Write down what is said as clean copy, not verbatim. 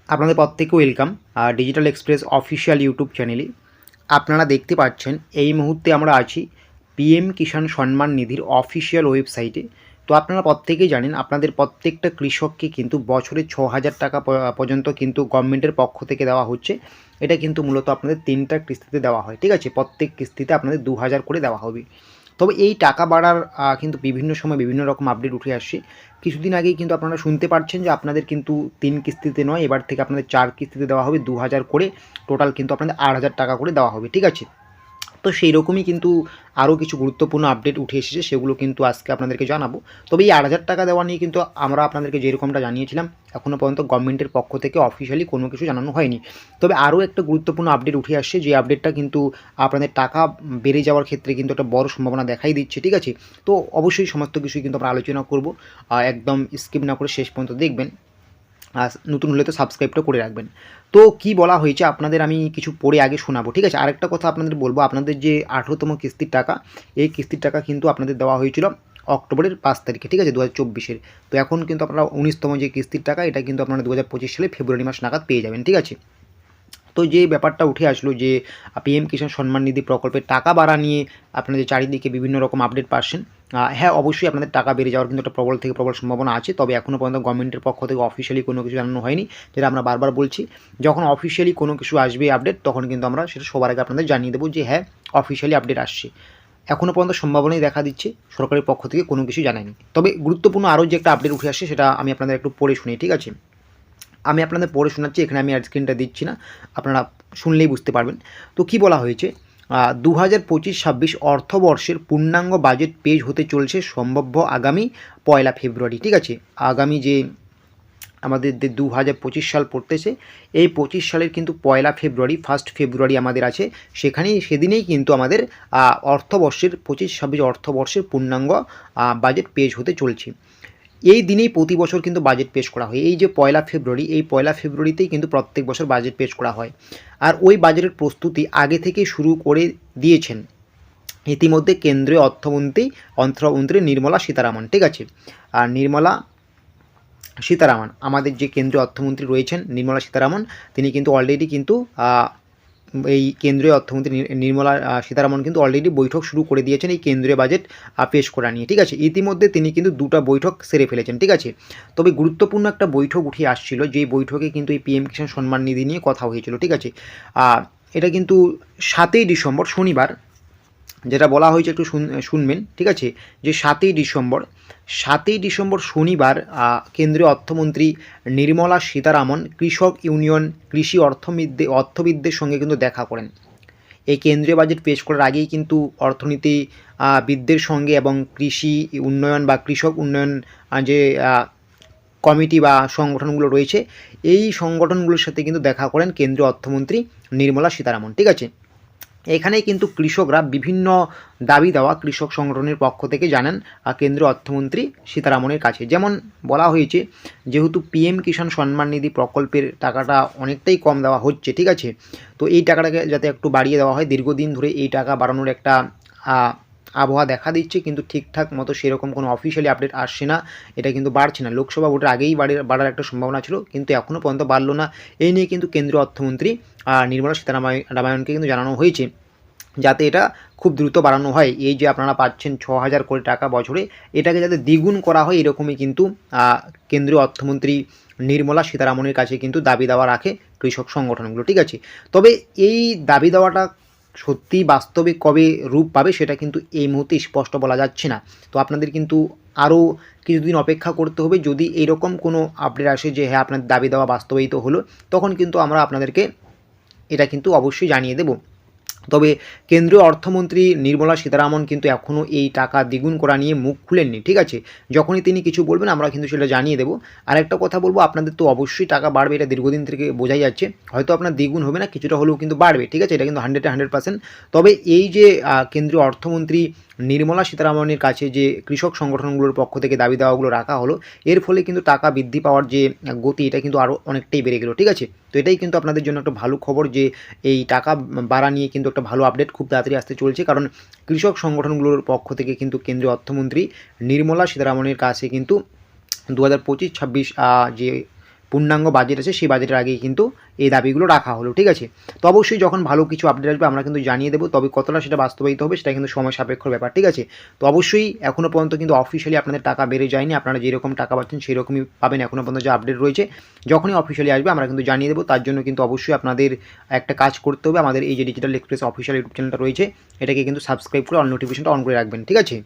আপনাদের প্রত্যেকে welcome digital express official YouTube চ্যানেলে। আপনারা দেখতে পাচ্ছেন এই মুহূর্তে আমরা আছি পিএম কিষাণ সম্মান নিধির অফিসিয়াল ওয়েবসাইটে। তো আপনারা প্রত্যেকেই জানেন আপনাদের প্রত্যেকটা কৃষককে কিন্তু বছরে ৬,০০০ টাকা পর্যন্ত কিন্তু গভর্নমেন্টের পক্ষ থেকে দেওয়া হচ্ছে। এটা কিন্তু মূলত আপনাদের ৩টা কিস্তিতে দেওয়া হয়, ঠিক আছে? প্রত্যেক কিস্তিতে আপনাদের ২,০০০ করে দেওয়া হবে। তবে এই টাকা বাড়ার কিন্তু বিভিন্ন সময় বিভিন্ন রকম আপডেট উঠে আসছে। কিছুদিন আগেই কিন্তু আপনারা শুনতে পাচ্ছেন যে আপনাদের কিন্তু ৩ কিস্তিতে নয়, এবার থেকে আপনাদের ৪ কিস্তিতে দেওয়া হবে ২,০০০ করে। টোটাল কিন্তু আপনাদের ৮,০০০ টাকা করে দেওয়া হবে, ঠিক আছে? তো সেই রকমই কিন্তু আরও কিছু গুরুত্বপূর্ণ আপডেট উঠে এসেছে, সেগুলো কিন্তু আজকে আপনাদেরকে জানাবো। তবে এই ৮,০০০ টাকা দেওয়া নিয়ে কিন্তু আমরা আপনাদেরকে যেরকমটা জানিয়েছিলাম, এখনও পর্যন্ত গভর্নমেন্টের পক্ষ থেকে অফিসিয়ালি কোনো কিছু জানানো হয়নি। তবে আরও একটা গুরুত্বপূর্ণ আপডেট উঠে আসছে, যে আপডেটটা কিন্তু আপনাদের টাকা বেড়ে যাওয়ার ক্ষেত্রে কিন্তু একটা বড় সম্ভাবনা দেখাই দিচ্ছে, ঠিক আছে? তো অবশ্যই সমস্ত কিছুই কিন্তু আমরা আলোচনা করব, একদম স্কিপ না করে শেষ পর্যন্ত দেখবেন। আর নতুন হলে তো সাবস্ক্রাইবটা করে রাখবেন। তো কি বলা হয়েছে আপনাদের আমি কিছু পড়ে আগে শোনাবো, ঠিক আছে? আরেকটা কথা আপনাদের বলবো, আপনাদের যে ১৮তম কিস্তির টাকা, এই কিস্তির টাকা কিন্তু আপনাদের দেওয়া হয়েছিল অক্টোবরের ৫ তারিখে, ঠিক আছে, ২০২৪-এর। তো এখন কিন্তু আপনারা ১৯তম যে কিস্তির টাকা, এটা কিন্তু আপনারা ২০২৫ সালে ফেব্রুয়ারি মাস নাগাদ পেয়ে যাবেন, ঠিক আছে? তো যে ব্যাপারটা উঠে আসলো যে পিএম কিষাণ সম্মান নিধি প্রকল্পের টাকা বাড়া নিয়ে আপনাদের চারিদিকে বিভিন্ন রকম আপডেট পাচ্ছেন। হ্যাঁ, অবশ্যই আপনাদের টাকা বেড়ে যাওয়ার কিন্তু একটা প্রবল থেকে প্রবল সম্ভাবনা আছে। তবে এখনও পর্যন্ত গভর্নমেন্টের পক্ষ থেকে অফিসিয়ালি কোনো কিছু জানানো হয়নি, যেটা আমরা বারবার বলছি। যখন অফিসিয়ালি কোনো কিছু আসবে আপডেট, তখন কিন্তু আমরা সেটা সবার আগে আপনাদের জানিয়ে দেবো যে হ্যাঁ, অফিসিয়ালি আপডেট আসছে। এখনও পর্যন্ত সম্ভাবনাই দেখা দিচ্ছে, সরকারের পক্ষ থেকে কোনো কিছু জানায়নি। তবে গুরুত্বপূর্ণ আরও যে একটা আপডেট উঠে আসছে, সেটা আমি আপনাদের একটু পড়ে শুনি, ঠিক আছে? আমি আপনাদের পড়ে শোনাচ্ছি, এখানে আমি স্ক্রিনটা দিচ্ছি না, আপনারা শুনলেই বুঝতে পারবেন। তো কি বলা হয়েছে, ২০২৫-২৬ অর্থবর্ষের পূর্ণাঙ্গ বাজেট পেশ হতে চলছে সম্ভাব্য আগামী ১লা ফেব্রুয়ারি, ঠিক আছে? আগামী যে আমাদের যে ২০২৫ সাল পড়তেছে, এই ২৫ সালের কিন্তু ১লা ফেব্রুয়ারি, 1 ফেব্রুয়ারি আমাদের আছে। সেদিনেই কিন্তু আমাদের অর্থবর্ষের ২৫-২৬ অর্থবর্ষের পূর্ণাঙ্গ বাজেট পেশ হতে চলছে। এই দিনেই প্রতি বছর কিন্তু বাজেট পেশ করা হয়। এই যে ১লা ফেব্রুয়ারি, এই ১লা ফেব্রুয়ারিতেই কিন্তু প্রত্যেক বছর বাজেট পেশ করা হয়। আর ওই বাজেটের প্রস্তুতি আগে থেকে শুরু করে দিয়েছেন ইতিমধ্যে কেন্দ্রীয় অর্থমন্ত্রী নির্মলা সীতারামন, ঠিক আছে? আর নির্মলা সীতারামন, আমাদের যে কেন্দ্রীয় অর্থমন্ত্রী রয়েছেন নির্মলা সীতারামন, তিনি কিন্তু অলরেডি কিন্তু এই কেন্দ্রীয় অর্থমন্ত্রী নির্মলা সীতারামন কিন্তু অলরেডি বৈঠক শুরু করে দিয়েছেন এই কেন্দ্রীয় বাজেট পেশ করা নিয়ে, ঠিক আছে? ইতিমধ্যে তিনি কিন্তু 2টা বৈঠক সেরে ফেলেছেন, ঠিক আছে? তবে গুরুত্বপূর্ণ একটা বৈঠক উঠে আসছিল, যেই বৈঠকে কিন্তু এই পিএম কিষাণ সম্মান নিধি নিয়ে কথা হয়েছিল, ঠিক আছে? এটা কিন্তু 7ই ডিসেম্বর শনিবার, যেটা বলা হয়েছে একটু শুনবেন, ঠিক আছে? যে 7ই ডিসেম্বর শনিবার কেন্দ্রীয় অর্থমন্ত্রী নির্মলা সীতারামন কৃষক ইউনিয়ন কৃষি অর্থবিদদের সঙ্গে কিন্তু দেখা করেন। এই কেন্দ্রীয় বাজেট পেশ করার আগেই কিন্তু অর্থনীতি বিদদের সঙ্গে এবং কৃষি উন্নয়ন বা কৃষক উন্নয়ন যে কমিটি বা সংগঠনগুলো রয়েছে, এই সংগঠনগুলোর সাথে কিন্তু দেখা করেন কেন্দ্রীয় অর্থমন্ত্রী নির্মলা সীতারামন, ঠিক আছে? এখানেই কিন্তু কৃষকরা বিভিন্ন দাবি দেওয়া কৃষক সংগঠনের পক্ষ থেকে জানান কেন্দ্রীয় অর্থমন্ত্রী সীতারামনের কাছে। যেমন বলা হয়েছে, যেহেতু পিএম কিষাণ সম্মান নিধি প্রকল্পের টাকাটা অনেকটাই কম দেওয়া হচ্ছে, ঠিক আছে? তো এই টাকাটাকে যাতে একটু বাড়িয়ে দেওয়া হয়। দীর্ঘদিন ধরে এই টাকা বাড়ানোর একটা আবহাওয়া দেখা দিচ্ছে, কিন্তু ঠিকঠাক মতো সেরকম কোনো অফিসিয়ালি আপডেট আসছে না। এটা কিন্তু বাড়ছে না। লোকসভা ভোটের আগেই বাড়ার একটা সম্ভাবনা ছিল, কিন্তু এখনও পর্যন্ত বাড়লো না। এই নিয়ে কিন্তু কেন্দ্রীয় অর্থমন্ত্রী নির্মলা সীতারামনকে কিন্তু জানানো হয়েছে, যাতে এটা খুব দ্রুত বাড়ানো হয়। এই যে আপনারা পাচ্ছেন ৬,০০০ কোটি টাকা বছরে, এটাকে যাতে দ্বিগুণ করা হয়, এরকমই কিন্তু কেন্দ্রীয় অর্থমন্ত্রী নির্মলা সীতারামনের কাছে কিন্তু দাবি দাওয়া রাখে কৃষক সংগঠনগুলো, ঠিক আছে? তবে এই দাবি দেওয়াটা সত্যি বাস্তবে কবে রূপ পাবে, সেটা কিন্তু এই মুহূর্তে স্পষ্ট বলা যাচ্ছে না। তো আপনাদের কিন্তু আরও কিছুদিন অপেক্ষা করতে হবে। যদি এইরকম কোনো আপডেট আসে যে হ্যাঁ, আপনার দাবি দেওয়া বাস্তবায়িত হলো, তখন কিন্তু আমরা আপনাদেরকে এটা কিন্তু অবশ্যই জানিয়ে দেব। তবে কেন্দ্রীয় অর্থমন্ত্রী নির্মলা সীতারামন কিন্তু এখনও এই টাকা দ্বিগুণ করা নিয়ে মুখ খুলেননি, ঠিক আছে? যখনই তিনি কিছু বলবেন আমরা কিন্তু সেটা জানিয়ে দেবো। আরেকটা কথা বলবো, আপনাদের তো অবশ্যই টাকা বাড়বে, এটা দীর্ঘদিন থেকে বোঝাই যাচ্ছে। হয়তো আপনার দ্বিগুণ হবে না, কিছুটা হলেও কিন্তু বাড়বে, ঠিক আছে? এটা কিন্তু 100% তবে এই যে কেন্দ্রীয় অর্থমন্ত্রী নির্মলা সীতারামনের কাছে যে কৃষক সংগঠনগুলোর পক্ষ থেকে দাবি দেওয়াগুলো রাখা হলো, এর ফলে কিন্তু টাকা বৃদ্ধি পাওয়ার যে গতি, এটা কিন্তু আরও অনেকটাই বেড়ে গেল, ঠিক আছে? তো এটাই কিন্তু আপনাদের জন্য একটা ভালো খবর, যে এই টাকা বাড়া নিয়ে কিন্তু একটা ভালো আপডেট খুব তাড়াতাড়ি আসতে চলছে। কারণ কৃষক সংগঠনগুলোর পক্ষ থেকে কিন্তু কেন্দ্রীয় অর্থমন্ত্রী নির্মলা সীতারামনের কাছে কিন্তু 2025-26 যে পূর্ণাঙ্গ বাজেট আছে সেই বাজেটের আগেই কিন্তু এই দাবিগুলো রাখা হলো, ঠিক আছে। তো অবশ্যই যখন ভালো কিছু আপডেট আসবে আমরা কিন্তু জানিয়ে দেবো, তবে কতটা সেটা বাস্তবায়িত হবে সেটা কিন্তু সময় সাপেক্ষর ব্যাপার, ঠিক আছে। তো অবশ্যই এখনও পর্যন্ত কিন্তু অফিসিয়ালি আপনাদের টাকা বেড়ে যায়নি, আপনারা যেরকম টাকা পাচ্ছেন সেই রকমই পাবেন এখনও পর্যন্ত যে আপডেট রয়েছে। যখনই অফিসিয়ালি আসবে আমরা কিন্তু জানিয়ে দেবো, তার জন্য কিন্তু অবশ্যই আপনাদের একটা কাজ করতে হবে, আমাদের এই যে ডিজিটাল এক্সপ্রেস অফিসিয়াল ইউটিউব চ্যানেলটা রয়েছে এটাকে কিন্তু সাবস্ক্রাইব করে অল নোটিফিকেশনটা অন করে রাখবেন, ঠিক আছে।